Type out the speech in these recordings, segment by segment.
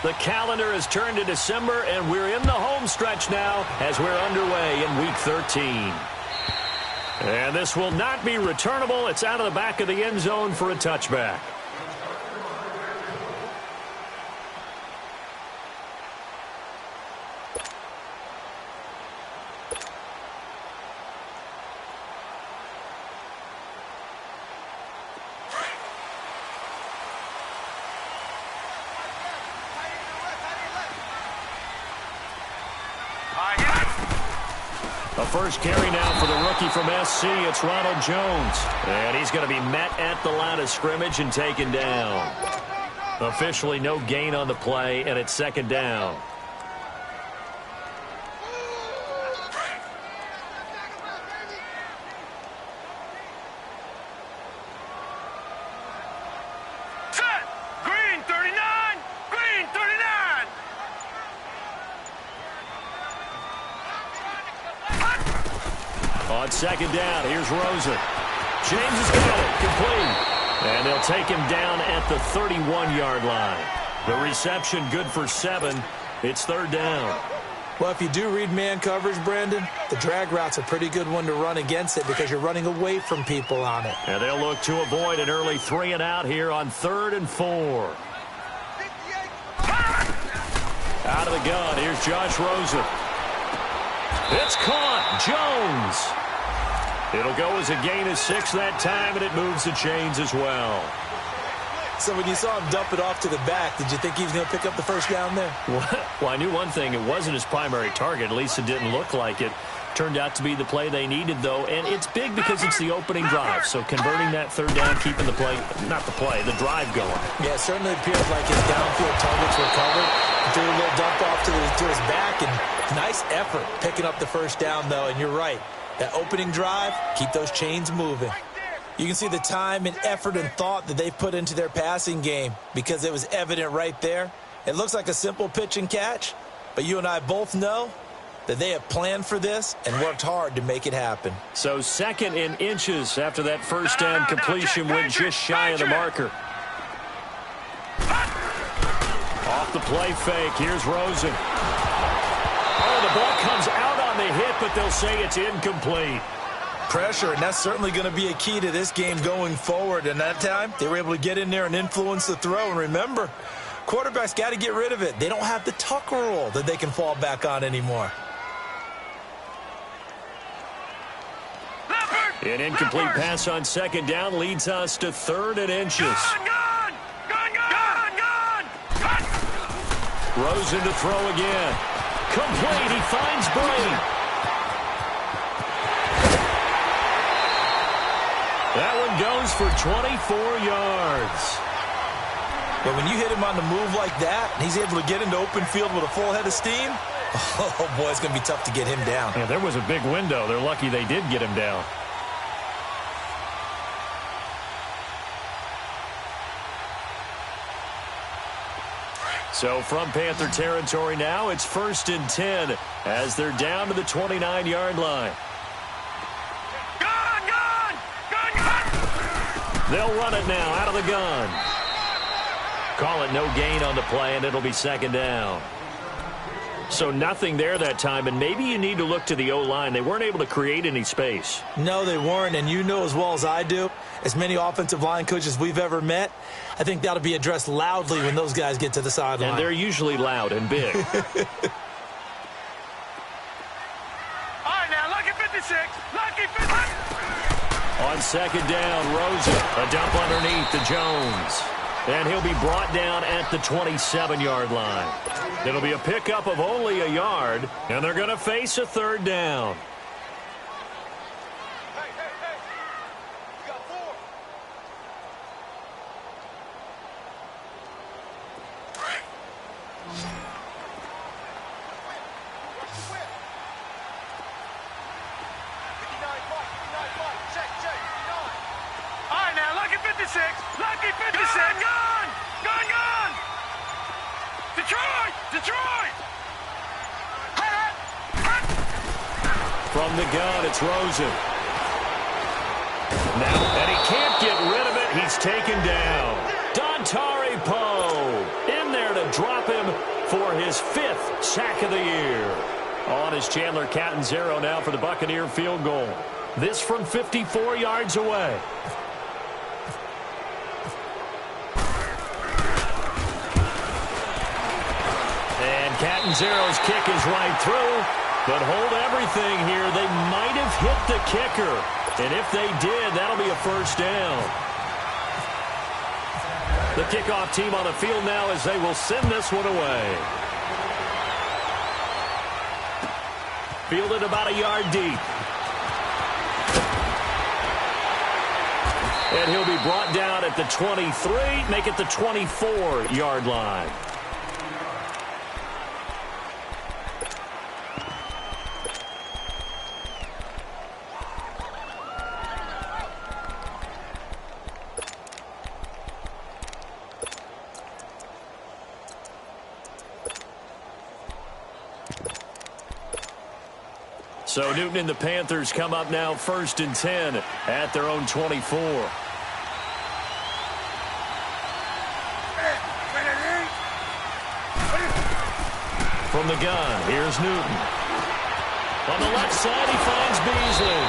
The calendar has turned to December, and we're in the home stretch now as we're underway in Week 13. And this will not be returnable. It's out of the back of the end zone for a touchback. A first carry now for the rookie from SC. It's Ronald Jones. And he's going to be met at the line of scrimmage and taken down. Officially no gain on the play, and it's second down. On second down, here's Rosen. James has got it, complete. And they'll take him down at the 31-yard line. The reception good for 7. It's third down. Well, if you do read man coverage, Brandon, the drag route's a pretty good one to run against it because you're running away from people on it. And they'll look to avoid an early 3 and out here on 3rd and 4. Out of the gun, here's Josh Rosen. It's caught. Jones. It'll go as a gain of 6 that time, and it moves the chains as well. So when you saw him dump it off to the back, did you think he was going to pick up the first down there? Well, I knew one thing. It wasn't his primary target. At least it didn't look like it. Turned out to be the play they needed, though, and it's big because it's the opening drive. So converting that third down, keeping the play, not the play, the drive going. Yeah, it certainly appears like his downfield targets were covered. He threw a little dump off to his back, and nice effort picking up the first down, though, and you're right. That opening drive, keep those chains moving. You can see the time and effort and thought that they've put into their passing game because it was evident right there. It looks like a simple pitch and catch, but you and I both know that they have planned for this and worked hard to make it happen. So 2nd in inches after that first down completion went just shy of the marker. Off the play fake, here's Rosen. Oh, the ball comes out on the hit, but they'll say it's incomplete. Pressure, and that's certainly going to be a key to this game going forward. And that time, they were able to get in there and influence the throw. And remember, quarterbacks got to get rid of it. They don't have the tuck rule that they can fall back on anymore. An incomplete pass on second down leads us to 3rd and inches. Rosen to throw again. Complete. He finds Bray. That one goes for 24 yards. But when you hit him on the move like that, and he's able to get into open field with a full head of steam, oh, boy, it's going to be tough to get him down. Yeah, there was a big window. They're lucky they did get him down. So from Panther territory now, it's 1st and 10 as they're down to the 29-yard line. They'll run it now out of the gun. Call it no gain on the play, and it'll be second down. So nothing there that time, and maybe you need to look to the O-line. They weren't able to create any space. No, they weren't, and you know as well as I do, as many offensive line coaches we've ever met, I think that'll be addressed loudly when those guys get to the sideline. And they're usually loud and big. All right, now, lucky 56. Lucky 56. On second down, Rosen. A dump underneath to Jones. And he'll be brought down at the 27-yard line. It'll be a pickup of only a yard, and they're going to face a 3rd down. You got 4. All right, now, lucky 56. Lucky 56. Gun! Gun, gun! Detroit! Detroit! From the gun, it's Rosen. Now, and he can't get rid of it. He's taken down. Dontari Poe in there to drop him is Chandler Catanzaro now for the Buccaneer field goal. This from 54 yards away. And Catanzaro's kick is right through. But hold everything here. They might have hit the kicker. And if they did, that'll be a first down. The kickoff team on the field now as they will send this one away. Fielded about a yard deep. And he'll be brought down at the 23, make it the 24-yard line. So Newton and the Panthers come up now 1st and 10 at their own 24. From the gun, here's Newton. On the left side, he finds Beasley.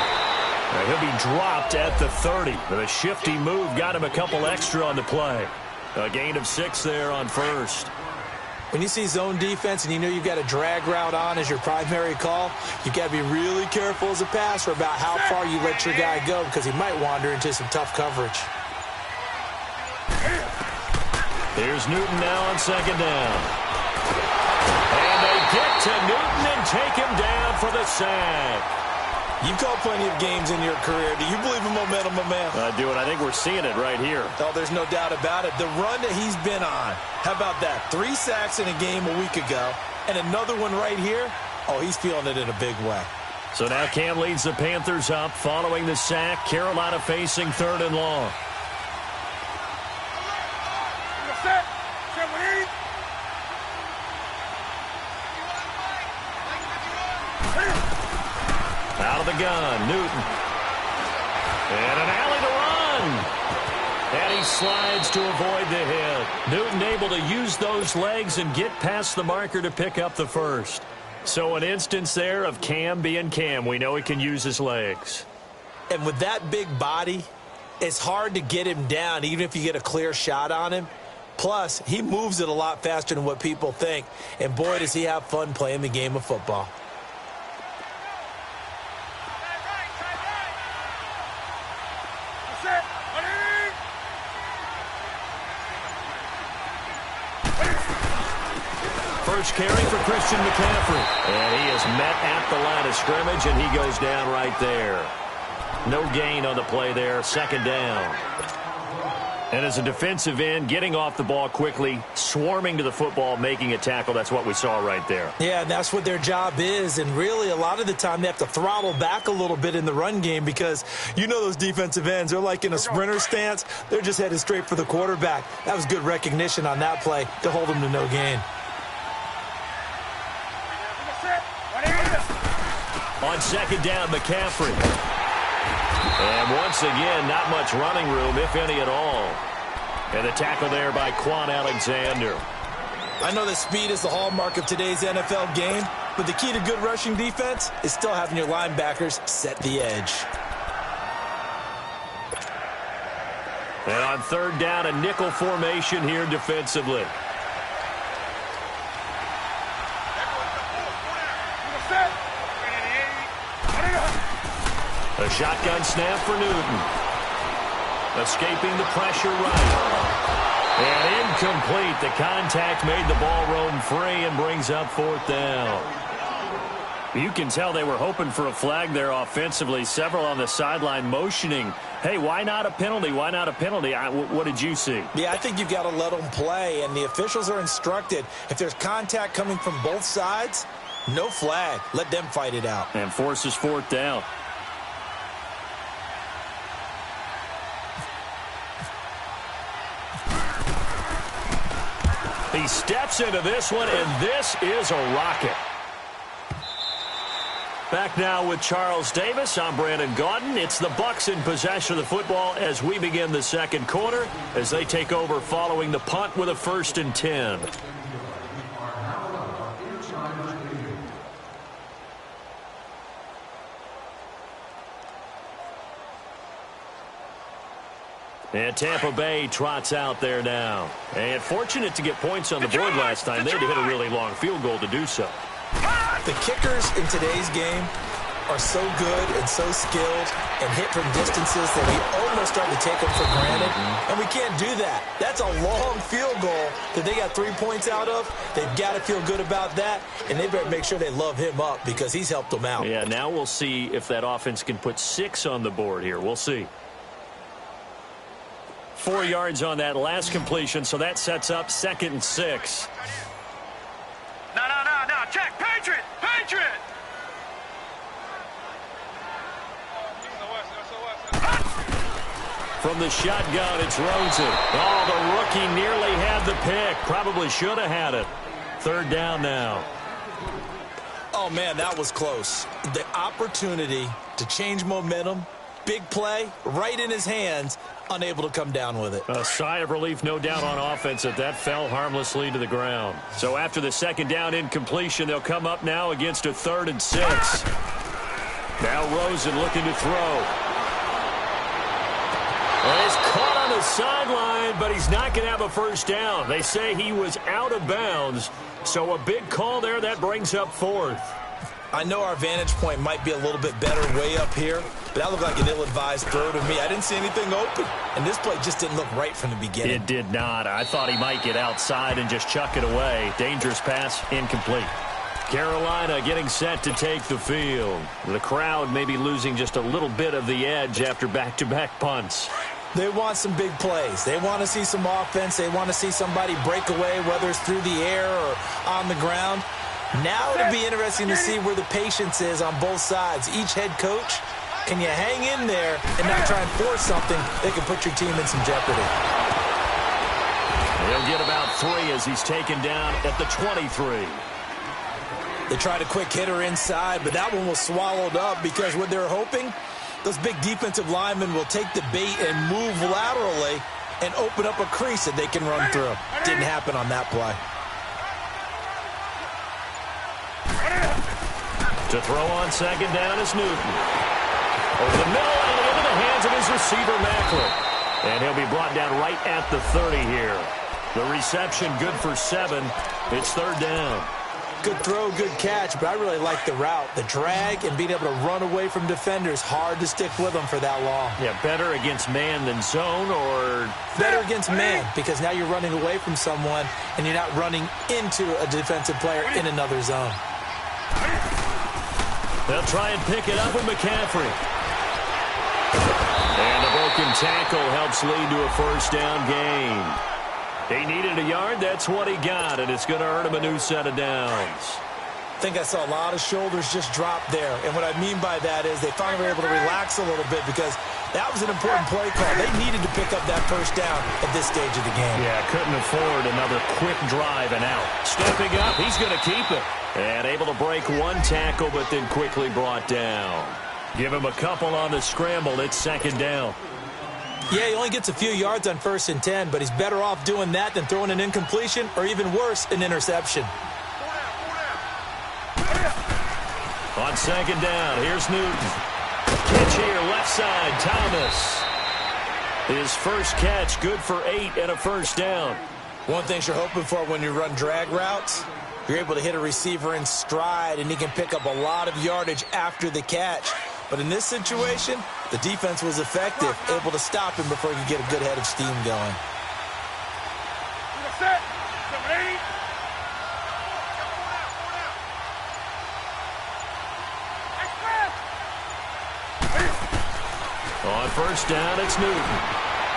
He'll be dropped at the 30. But a shifty move got him a couple extra on the play. A gain of 6 there on first. When you see zone defense and you know you've got a drag route on as your primary call, you've got to be really careful as a passer about how far you let your guy go because he might wander into some tough coverage. Here's Newton now on 2nd down. And they get to Newton and take him down for the sack. You've called plenty of games in your career. Do you believe in momentum, my man? I do, and I think we're seeing it right here. Oh, there's no doubt about it. The run that he's been on. How about that? 3 sacks in a game a week ago, and another one right here. Oh, he's feeling it in a big way. So now Cam leads the Panthers up following the sack. Carolina facing 3rd and long. Out of the gun, Newton. And an alley to run. And he slides to avoid the hit. Newton able to use those legs and get past the marker to pick up the first. So an instance there of Cam being Cam. We know he can use his legs. And with that big body, it's hard to get him down even if you get a clear shot on him. Plus, he moves it a lot faster than what people think. And boy, does he have fun playing the game of football. First carry for Christian McCaffrey. And he is met at the line of scrimmage, and he goes down right there. No gain on the play there. 2nd down. And as a defensive end, getting off the ball quickly, swarming to the football, making a tackle, that's what we saw right there. Yeah, and that's what their job is. And really, a lot of the time, they have to throttle back a little bit in the run game because you know those defensive ends, they're like in a sprinter stance. They're just headed straight for the quarterback. That was good recognition on that play to hold them to no gain. On 2nd down, McCaffrey. And once again, not much running room, if any at all. And the tackle there by Quan Alexander. I know that speed is the hallmark of today's NFL game, but the key to good rushing defense is still having your linebackers set the edge. And on 3rd down, a nickel formation here defensively. A shotgun snap for Newton. Escaping the pressure right. And incomplete. The contact made the ball roam free and brings up 4th down. You can tell they were hoping for a flag there offensively. Several on the sideline motioning, hey, why not a penalty? Why not a penalty? What did you see? Yeah, I think you've got to let them play, and the officials are instructed. If there's contact coming from both sides, no flag. Let them fight it out. And forces 4th down. He steps into this one, and this is a rocket. Back now with Charles Davis. I'm Brandon Gaudin. It's the Bucs in possession of the football as we begin the 2nd quarter as they take over following the punt with a 1st and 10. And Tampa Bay trots out there now. And fortunate to get points on the board last time. They had to hit a really long field goal to do so. The kickers in today's game are so good and so skilled and hit from distances that we almost start to take them for granted. And we can't do that. That's a long field goal that they got 3 points out of. They've got to feel good about that, and they better make sure they love him up because he's helped them out. Yeah, now we'll see if that offense can put 6 on the board here. We'll see. 4 yards on that last completion, so that sets up 2nd and 6. No. Check. Patriot. From the shotgun, it's Rosen. Oh, the rookie nearly had the pick. Probably should have had it. 3rd down now. Oh, man, that was close. The opportunity to change momentum, big play, right in his hands, unable to come down with it. A sigh of relief, no doubt, on offense that fell harmlessly to the ground. So after the 2nd down incompletion, they'll come up now against a 3rd and 6. Now Rosen looking to throw. Well, he's caught on the sideline, but he's not going to have a 1st down. They say he was out of bounds, so a big call there. That brings up 4th. I know our vantage point might be a little bit better way up here, but that looked like an ill-advised throw to me. I didn't see anything open, and this play just didn't look right from the beginning. It did not. I thought he might get outside and just chuck it away. Dangerous pass, incomplete. Carolina getting set to take the field. The crowd maybe losing just a little bit of the edge after back-to-back punts. They want some big plays. They want to see some offense. They want to see somebody break away, whether it's through the air or on the ground. Now it'll be interesting to see where the patience is on both sides. Each head coach, can you hang in there and not try and force something that can put your team in some jeopardy? He'll get about 3 as he's taken down at the 23. They tried a quick hitter inside, but that one was swallowed up because what they're hoping, those big defensive linemen will take the bait and move laterally and open up a crease that they can run through. Didn't happen on that play. To throw on 2nd down is Newton. Over the middle and into the hands of his receiver, Macklin. And he'll be brought down right at the 30 here. The reception good for 7. It's 3rd down. Good throw, good catch, but I really like the route. The drag and being able to run away from defenders, hard to stick with them for that long. Yeah, better against man than zone, or? Better against man, because now you're running away from someone and you're not running into a defensive player in another zone. They'll try and pick it up with McCaffrey. And a broken tackle helps lead to a 1st down gain. He needed a yard. That's what he got, and it's going to earn him a new set of downs. I think I saw a lot of shoulders just drop there, and what I mean by that is they finally were able to relax a little bit because that was an important play call. They needed to pick up that 1st down at this stage of the game. Yeah, couldn't afford another quick drive and out. Stepping up, he's going to keep it. And able to break 1 tackle, but then quickly brought down. Give him a couple on the scramble. It's 2nd down. Yeah, he only gets a few yards on 1st and 10, but he's better off doing that than throwing an incompletion or even worse, an interception. On 2nd down, here's Newton. Catch here, left side, Thomas. His first catch, good for 8 and a 1st down. One thing you're hoping for when you run drag routes, you're able to hit a receiver in stride, and he can pick up a lot of yardage after the catch. But in this situation, the defense was effective, able to stop him before he could get a good head of steam going. On 1st down, it's Newton.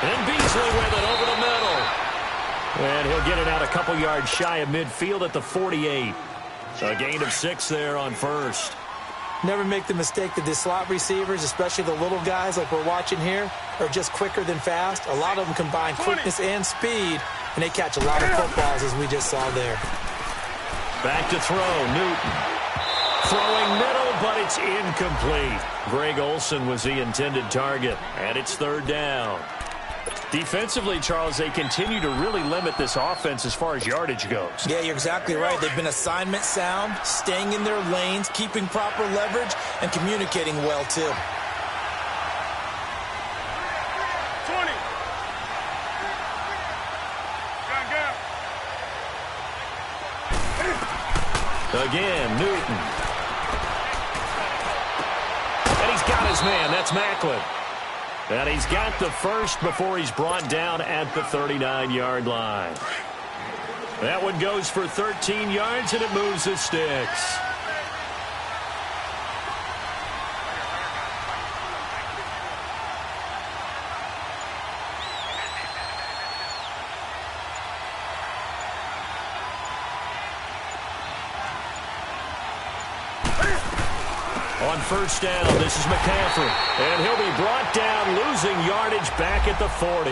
And Beasley with it over the middle. And he'll get it out a couple yards shy of midfield at the 48. A gain of 6 there on 1st. Never make the mistake that the slot receivers, especially the little guys like we're watching here, are just quicker than fast. A lot of them combine quickness and speed, and they catch a lot of footballs, as we just saw there. Back to throw, Newton. Throwing middle, but it's incomplete. Greg Olsen was the intended target, and it's 3rd down. Defensively, Charles, they continue to really limit this offense as far as yardage goes. Yeah, you're exactly right. They've been assignment sound, staying in their lanes, keeping proper leverage, and communicating well, too. 20. Again, Newton. And he's got his man. That's Macklin. And he's got the first before he's brought down at the 39-yard line. That one goes for 13 yards, and it moves the sticks. On first down, this is McCaffrey. And he'll be brought down, losing yardage back at the 40.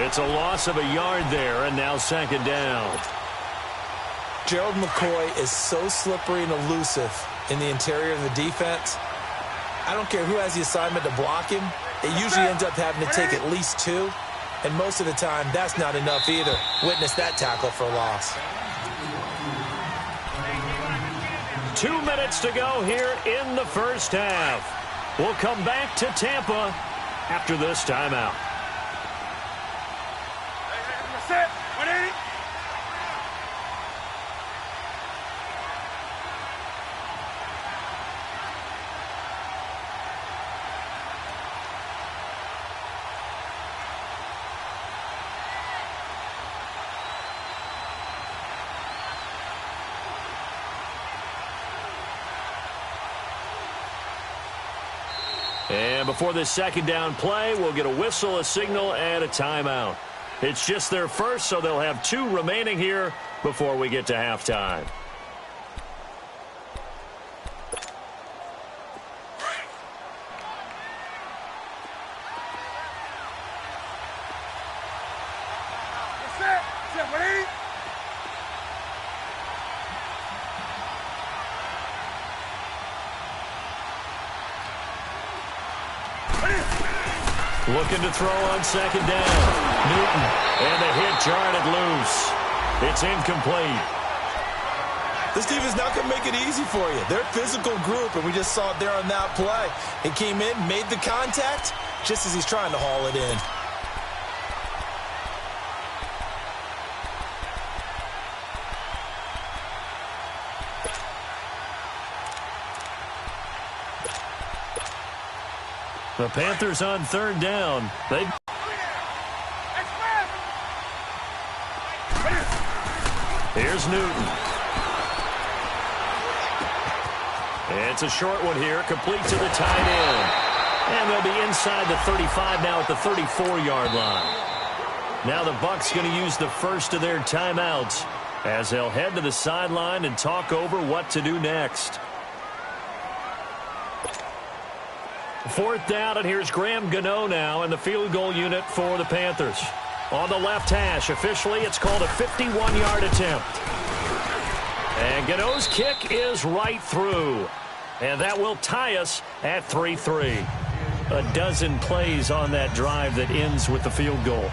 It's a loss of a yard there, and now second down. Gerald McCoy is so slippery and elusive in the interior of the defense. I don't care who has the assignment to block him. It usually ends up having to take at least two. And most of the time, that's not enough either. Witness that tackle for a loss. 2 minutes to go here in the first half. We'll come back to Tampa after this timeout. Set. 180. And before this second down play, we'll get a whistle, a signal, and a timeout. It's just their first, so they'll have 2 remaining here before we get to halftime. Set. Set. 180. Looking to throw on second down. Newton. And the hit jarred it loose. It's incomplete. This defense is not going to make it easy for you. They're a physical group, and we just saw it there on that play. He came in, made the contact, just as he's trying to haul it in. The Panthers on third down. Here's Newton. It's a short one here, complete to the tight end. And they'll be inside the 35 now at the 34-yard line. Now the Bucs going to use the first of their timeouts as they'll head to the sideline and talk over what to do next. Fourth down, and here's Graham Gano now in the field goal unit for the Panthers. On the left hash, officially it's called a 51-yard attempt. And Gano's kick is right through. And that will tie us at 3-3. A dozen plays on that drive that ends with the field goal.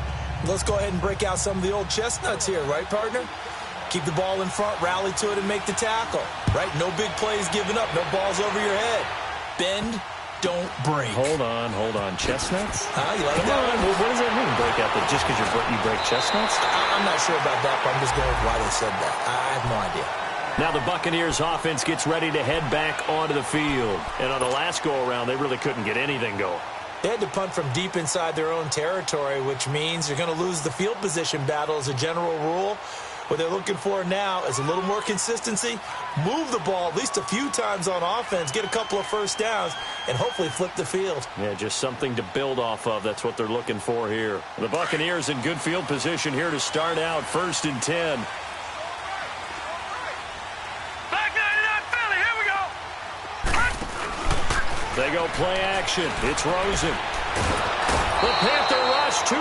Let's go ahead and break out some of the old chestnuts here, right, partner? Keep the ball in front, rally to it, and make the tackle, right? No big plays given up, no balls over your head. Bend, don't break. Hold on. Chestnuts? You like Come that on. one? Well, what does that mean, break out? Just because you break chestnuts? I'm not sure about that, but I'm just going with why they said that. I have no idea. Now the Buccaneers offense gets ready to head back onto the field. And on the last go-around, they really couldn't get anything going. They had to punt from deep inside their own territory, which means you're going to lose the field position battle as a general rule. What they're looking for now is a little more consistency, move the ball at least a few times on offense, get a couple of first downs, and hopefully flip the field. Yeah, just something to build off of. That's what they're looking for here. The Buccaneers in good field position here to start out, 1st and 10. Back 99 Philly. Here we go. They go play action. It's Rosen. The Panther rush to